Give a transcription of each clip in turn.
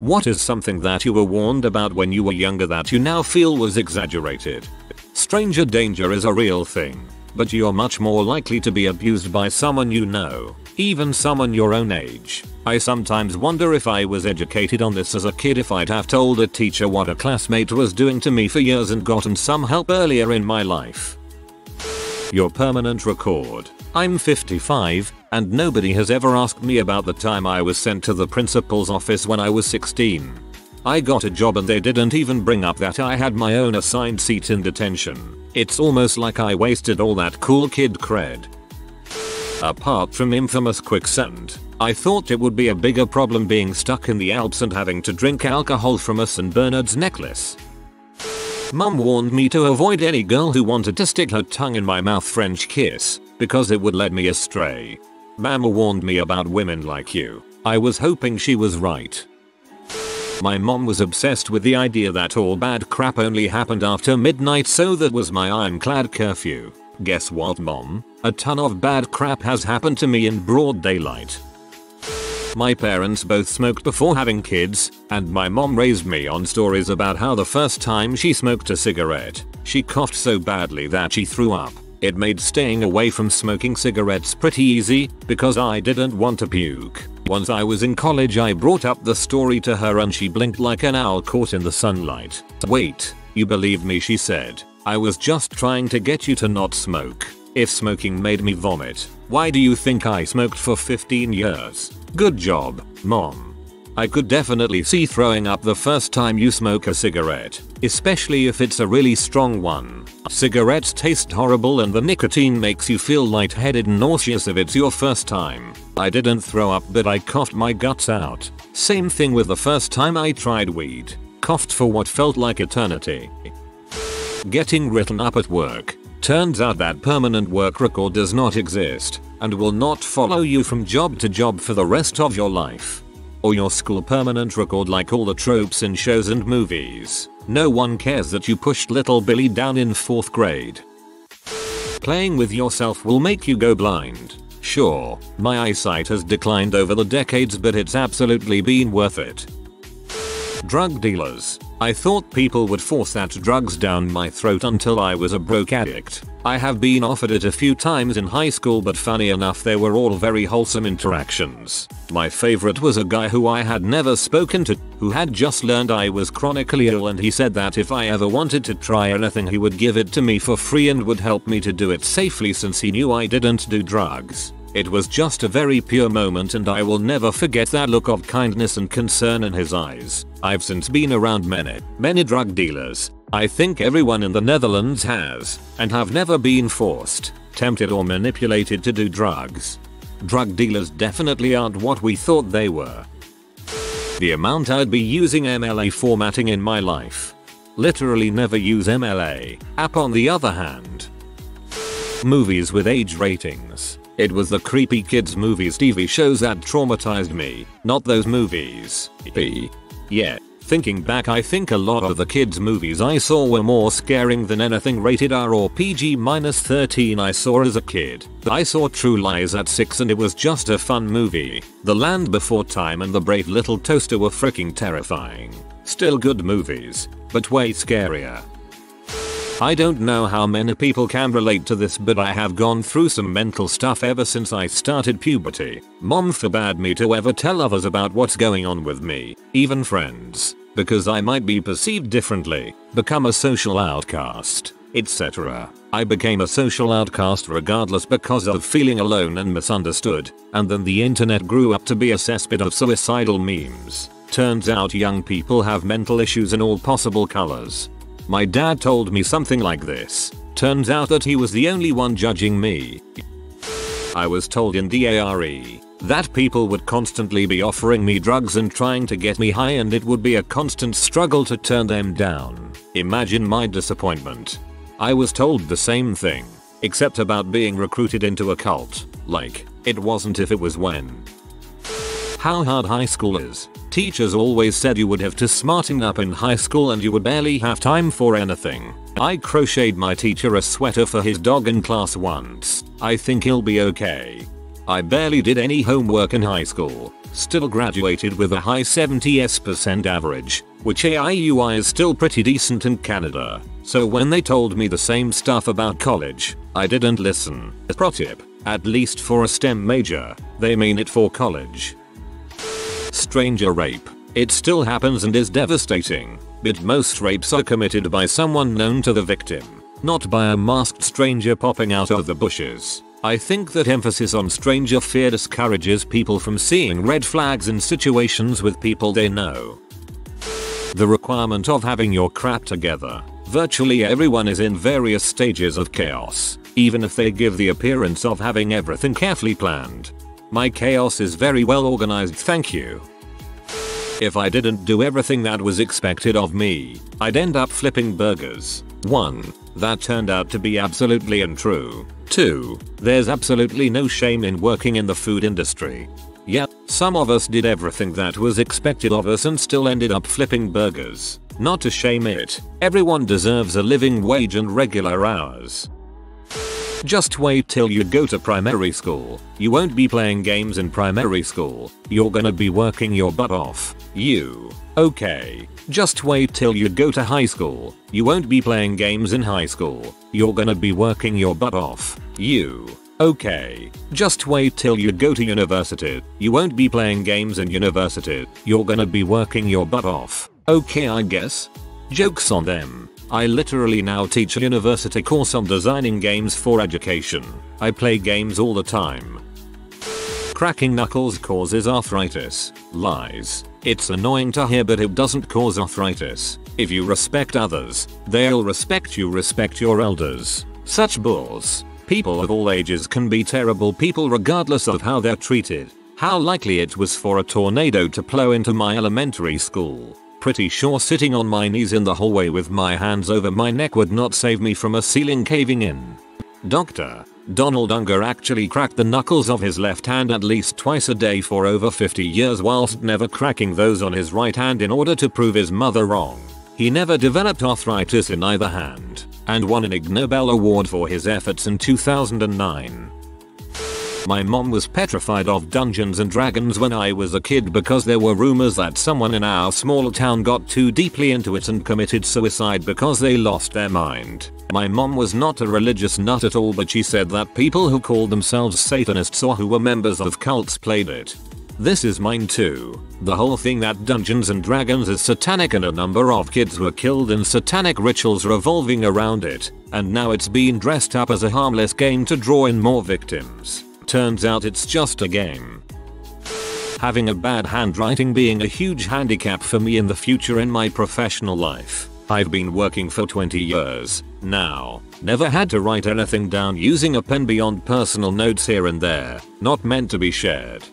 What is something that you were warned about when you were younger that you now feel was exaggerated? Stranger danger is a real thing, but you're much more likely to be abused by someone you know, even someone your own age. I sometimes wonder if I was educated on this as a kid, if I'd have told a teacher what a classmate was doing to me for years and gotten some help earlier in my life. Your permanent record. I'm 55, and nobody has ever asked me about the time I was sent to the principal's office when I was 16. I got a job and they didn't even bring up that I had my own assigned seat in detention. It's almost like I wasted all that cool kid cred. Apart from infamous quicksand, I thought it would be a bigger problem being stuck in the Alps and having to drink alcohol from a St. Bernard's necklace. Mum warned me to avoid any girl who wanted to stick her tongue in my mouth French kiss, because it would lead me astray. Mama warned me about women like you. I was hoping she was right. My mom was obsessed with the idea that all bad crap only happened after midnight, so that was my ironclad curfew. Guess what, Mom? A ton of bad crap has happened to me in broad daylight. My parents both smoked before having kids, and my mom raised me on stories about how the first time she smoked a cigarette, she coughed so badly that she threw up. It made staying away from smoking cigarettes pretty easy, because I didn't want to puke. Once I was in college, I brought up the story to her and she blinked like an owl caught in the sunlight. "Wait, you believe me?" she said. "I was just trying to get you to not smoke. If smoking made me vomit, why do you think I smoked for 15 years? Good job, Mom." I could definitely see throwing up the first time you smoke a cigarette, especially if it's a really strong one. Cigarettes taste horrible and the nicotine makes you feel lightheaded and nauseous if it's your first time. I didn't throw up, but I coughed my guts out. Same thing with the first time I tried weed. Coughed for what felt like eternity. Getting written up at work. Turns out that permanent work record does not exist and will not follow you from job to job for the rest of your life. Or your school permanent record, like all the tropes in shows and movies. No one cares that you pushed little Billy down in 4th grade. Playing with yourself will make you go blind. Sure, my eyesight has declined over the decades, but it's absolutely been worth it. Drug dealers. I thought people would force that drugs down my throat until I was a broke addict. I have been offered it a few times in high school, but funny enough they were all very wholesome interactions. My favorite was a guy who I had never spoken to, who had just learned I was chronically ill, and he said that if I ever wanted to try anything he would give it to me for free and would help me to do it safely since he knew I didn't do drugs. It was just a very pure moment and I will never forget that look of kindness and concern in his eyes. I've since been around many drug dealers. I think everyone in the Netherlands has, and have never been forced, tempted or manipulated to do drugs. Drug dealers definitely aren't what we thought they were. The amount I'd be using MLA formatting in my life. Literally never use MLA app on the other hand. Movies with age ratings. It was the creepy kids movies TV shows that traumatized me, not those movies. Yeah, thinking back, I think a lot of the kids movies I saw were more scaring than anything rated R or PG-13 I saw as a kid. I saw True Lies at 6 and it was just a fun movie. The Land Before Time and The Brave Little Toaster were freaking terrifying. Still good movies, but way scarier. I don't know how many people can relate to this, but I have gone through some mental stuff ever since I started puberty. Mom forbade me to ever tell others about what's going on with me, even friends, because I might be perceived differently, become a social outcast, etc. I became a social outcast regardless because of feeling alone and misunderstood, and then the internet grew up to be a cesspit of suicidal memes. Turns out young people have mental issues in all possible colors. My dad told me something like this. Turns out that he was the only one judging me. I was told in DARE that people would constantly be offering me drugs and trying to get me high, and it would be a constant struggle to turn them down. Imagine my disappointment. I was told the same thing, except about being recruited into a cult. Like, it wasn't if, it was when. How hard high school is. Teachers always said you would have to smarten up in high school and you would barely have time for anything. I crocheted my teacher a sweater for his dog in class once. I think he'll be okay. I barely did any homework in high school. Still graduated with a high 70% average, which AIUI is still pretty decent in Canada. So when they told me the same stuff about college, I didn't listen. Pro tip, at least for a STEM major, they mean it for college. Stranger rape. It still happens and is devastating, but most rapes are committed by someone known to the victim, not by a masked stranger popping out of the bushes. I think that emphasis on stranger fear discourages people from seeing red flags in situations with people they know. The requirement of having your crap together. Virtually everyone is in various stages of chaos, even if they give the appearance of having everything carefully planned. My chaos is very well organized, thank you. If I didn't do everything that was expected of me, I'd end up flipping burgers. 1. That turned out to be absolutely untrue. 2. There's absolutely no shame in working in the food industry. Yep, some of us did everything that was expected of us and still ended up flipping burgers. Not to shame it, everyone deserves a living wage and regular hours. Just wait till you go to primary school. You won't be playing games in primary school. You're gonna be working your butt off. Okay. Just wait till you go to high school. You won't be playing games in high school. You're gonna be working your butt off. Okay. Just wait till you go to university. You won't be playing games in university. You're gonna be working your butt off. Okay, I guess. Jokes on them. I literally now teach a university course on designing games for education. I play games all the time. Cracking knuckles causes arthritis. Lies. It's annoying to hear, but it doesn't cause arthritis. If you respect others, they'll respect you. Respect your elders. Such bulls. People of all ages can be terrible people regardless of how they're treated. How likely it was for a tornado to plow into my elementary school. Pretty sure sitting on my knees in the hallway with my hands over my neck would not save me from a ceiling caving in. Dr. Donald Unger actually cracked the knuckles of his left hand at least twice a day for over 50 years whilst never cracking those on his right hand in order to prove his mother wrong. He never developed arthritis in either hand, and won an Ig Nobel Award for his efforts in 2009. My mom was petrified of Dungeons and Dragons when I was a kid because there were rumors that someone in our small town got too deeply into it and committed suicide because they lost their mind. My mom was not a religious nut at all, but she said that people who called themselves Satanists or who were members of cults played it. This is mine too. The whole thing that Dungeons and Dragons is satanic and a number of kids were killed in satanic rituals revolving around it, and now it's been dressed up as a harmless game to draw in more victims. Turns out it's just a game. Having a bad handwriting being a huge handicap for me in the future in my professional life. I've been working for 20 years now. Never had to write anything down using a pen beyond personal notes here and there, not meant to be shared.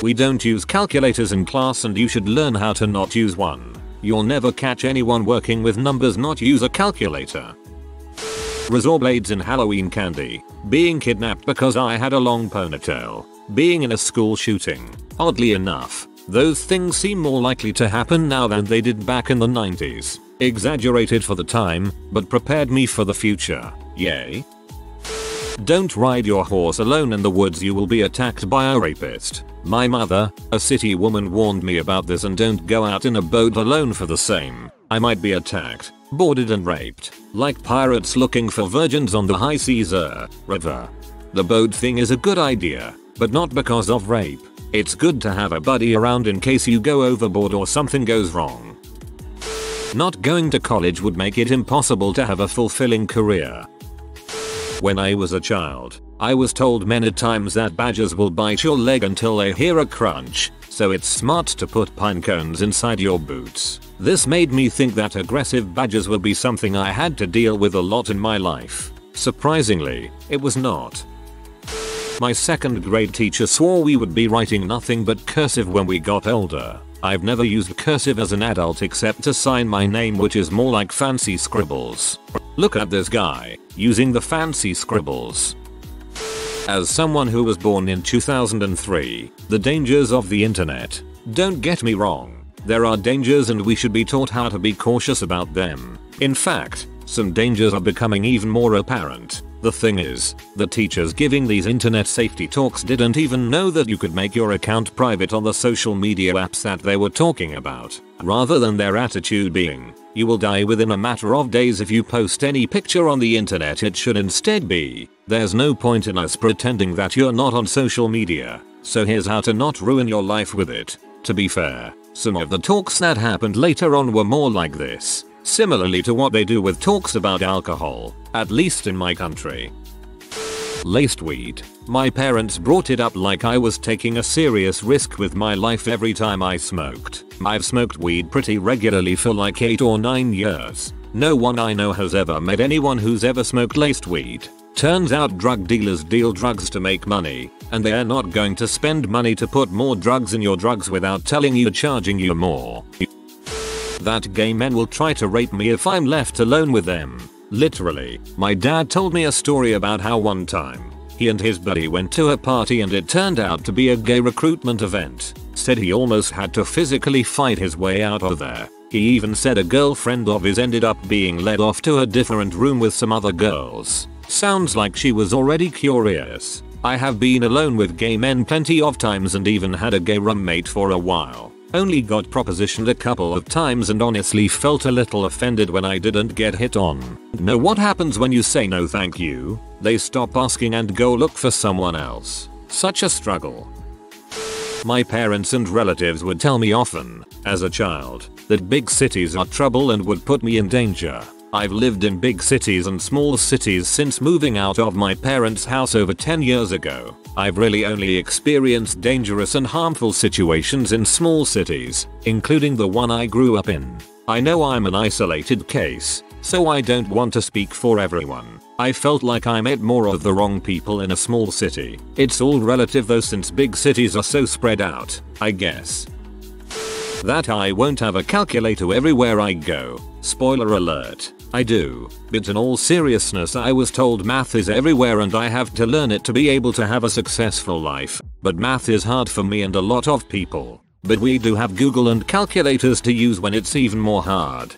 We don't use calculators in class and you should learn how to not use one. You'll never catch anyone working with numbers not use a calculator. Razor blades in Halloween candy. Being kidnapped because I had a long ponytail. Being in a school shooting. Oddly enough, those things seem more likely to happen now than they did back in the 90s. Exaggerated for the time, but prepared me for the future. Yay. Don't ride your horse alone in the woods, you will be attacked by a rapist. My mother, a city woman, warned me about this, and don't go out in a boat alone for the same. I might be attacked, boarded and raped, like pirates looking for virgins on the high seas river. The boat thing is a good idea, but not because of rape. It's good to have a buddy around in case you go overboard or something goes wrong. Not going to college would make it impossible to have a fulfilling career. When I was a child, I was told many times that badgers will bite your leg until they hear a crunch, so it's smart to put pine cones inside your boots. This made me think that aggressive badgers would be something I had to deal with a lot in my life. Surprisingly, it was not. My second grade teacher swore we would be writing nothing but cursive when we got older. I've never used cursive as an adult except to sign my name, which is more like fancy scribbles. Look at this guy, using the fancy scribbles. As someone who was born in 2003, the dangers of the internet. Don't get me wrong, there are dangers and we should be taught how to be cautious about them. In fact, some dangers are becoming even more apparent. The thing is, the teachers giving these internet safety talks didn't even know that you could make your account private on the social media apps that they were talking about, rather than their attitude being, you will die within a matter of days if you post any picture on the internet. It should instead be, there's no point in us pretending that you're not on social media, so here's how to not ruin your life with it. To be fair, some of the talks that happened later on were more like this, similarly to what they do with talks about alcohol, at least in my country. Laced weed. My parents brought it up like I was taking a serious risk with my life every time I smoked. I've smoked weed pretty regularly for like 8 or 9 years. No one I know has ever met anyone who's ever smoked laced weed. Turns out drug dealers deal drugs to make money, and they're not going to spend money to put more drugs in your drugs without telling you, charging you more. That gay men will try to rape me if I'm left alone with them. Literally, my dad told me a story about how one time, he and his buddy went to a party and it turned out to be a gay recruitment event. Said he almost had to physically fight his way out of there. He even said a girlfriend of his ended up being led off to a different room with some other girls. Sounds like she was already curious. I have been alone with gay men plenty of times and even had a gay roommate for a while. Only got propositioned a couple of times and honestly felt a little offended when I didn't get hit on. Know what happens when you say no thank you? They stop asking and go look for someone else. Such a struggle. My parents and relatives would tell me often, as a child, that big cities are trouble and would put me in danger. I've lived in big cities and small cities since moving out of my parents' house over 10 years ago. I've really only experienced dangerous and harmful situations in small cities, including the one I grew up in. I know I'm an isolated case, so I don't want to speak for everyone. I felt like I met more of the wrong people in a small city. It's all relative though, since big cities are so spread out, I guess. That I won't have a calculator everywhere I go. Spoiler alert, I do. But in all seriousness, I was told math is everywhere and I have to learn it to be able to have a successful life. But math is hard for me and a lot of people. But we do have Google and calculators to use when it's even more hard.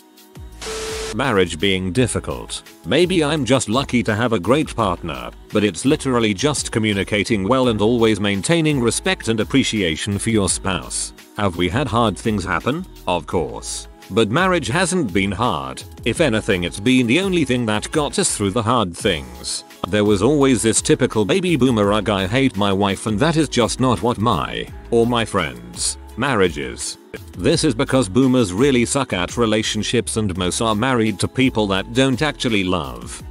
Marriage being difficult. Maybe I'm just lucky to have a great partner, but it's literally just communicating well and always maintaining respect and appreciation for your spouse. Have we had hard things happen? Of course. But marriage hasn't been hard. If anything, it's been the only thing that got us through the hard things. There was always this typical baby boomer ugh, I hate my wife, and that is just not what my, or my friends, marriage is. This is because boomers really suck at relationships and most are married to people that don't actually love.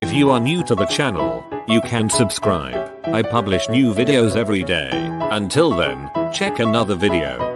If you are new to the channel, you can subscribe. I publish new videos every day. Until then, check another video.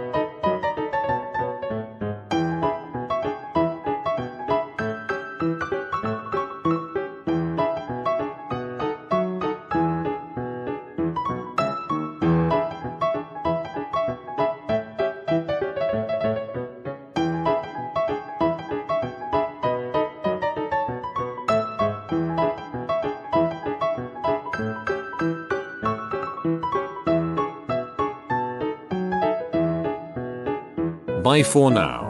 Bye for now.